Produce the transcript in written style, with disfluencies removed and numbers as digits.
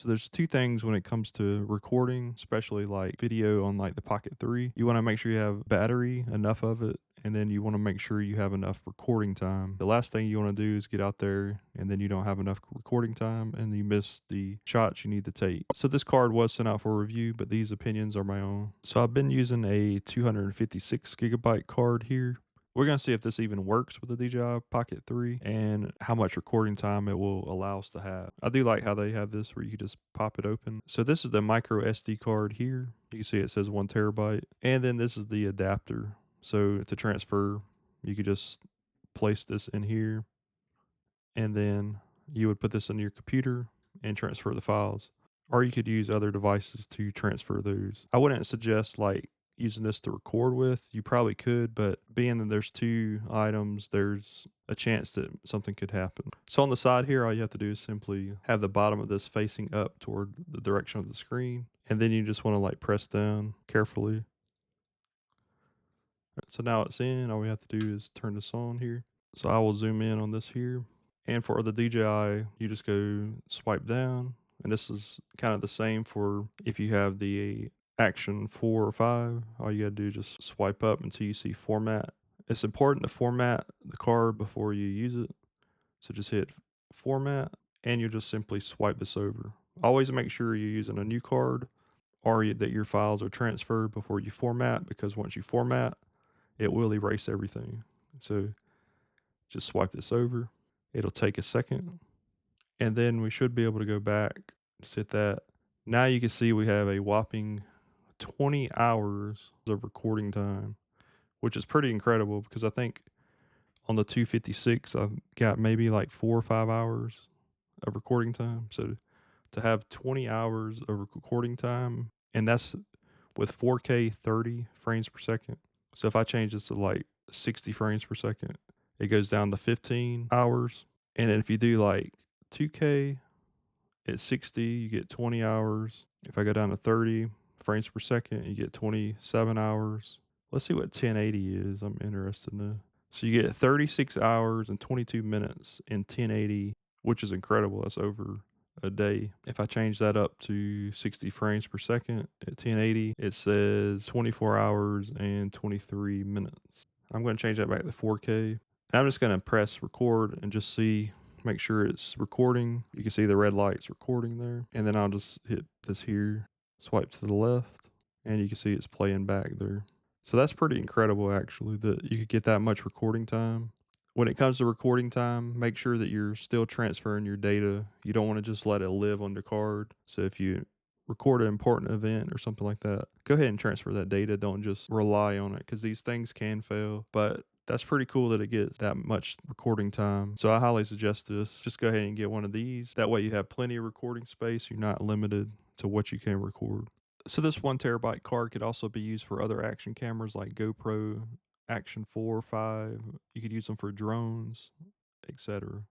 So there's two things when it comes to recording, especially like video on like the Pocket 3. You want to make sure you have battery, enough of it, and then you want to make sure you have enough recording time. The last thing you want to do is get out there and then you don't have enough recording time and you miss the shots you need to take. So this card was sent out for review, but these opinions are my own. So I've been using a 256 gigabyte card here. We're going to see if this even works with the DJI Pocket 3 and how much recording time it will allow us to have. I do like how they have this where you can just pop it open. So this is the micro SD card here. You can see it says 1 terabyte. And then this is the adapter. So to transfer, you could just place this in here and then you would put this in your computer and transfer the files. Or you could use other devices to transfer those. I wouldn't suggest like using this to record with. You probably could, but being that there's two items, there's a chance that something could happen. So on the side here, all you have to do is simply have the bottom of this facing up toward the direction of the screen. And then you just want to like press down carefully. So now it's in. All we have to do is turn this on here. So I will zoom in on this here. And for the DJI, you just go swipe down. And this is kind of the same for if you have the Action 4 or 5. All you got to do is just swipe up until you see format. It's important to format the card before you use it. So just hit format and you just simply swipe this over. Always make sure you're using a new card or that your files are transferred before you format, because once you format, it will erase everything. So just swipe this over. It'll take a second. And then we should be able to go back, just hit that. Now you can see we have a whopping 20 hours of recording time, which is pretty incredible because I think on the 256, I've got maybe like 4 or 5 hours of recording time. So to have 20 hours of recording time, and that's with 4K 30 frames per second. So if I change this to like 60 frames per second, it goes down to 15 hours. And then if you do like 2K at 60, you get 20 hours. If I go down to 30 frames per second, you get 27 hours. Let's see what 1080 is. I'm interested in this. So you get 36 hours and 22 minutes in 1080, which is incredible. That's over a day. If I change that up to 60 frames per second at 1080, it says 24 hours and 23 minutes. I'm going to change that back to 4K. And I'm just going to press record and just see, make sure it's recording. You can see the red light's recording there. And then I'll just hit this here, swipe to the left, and you can see it's playing back there. So that's pretty incredible, actually, that you could get that much recording time. When it comes to recording time, make sure that you're still transferring your data. You don't want to just let it live on the card. So if you record an important event or something like that, go ahead and transfer that data. Don't just rely on it, because these things can fail. But that's pretty cool that it gets that much recording time. So I highly suggest this. Just go ahead and get one of these. That way you have plenty of recording space. You're not limited to what you can record. So this 1 terabyte card could also be used for other action cameras like GoPro, Action 4 or 5. You could use them for drones, etc.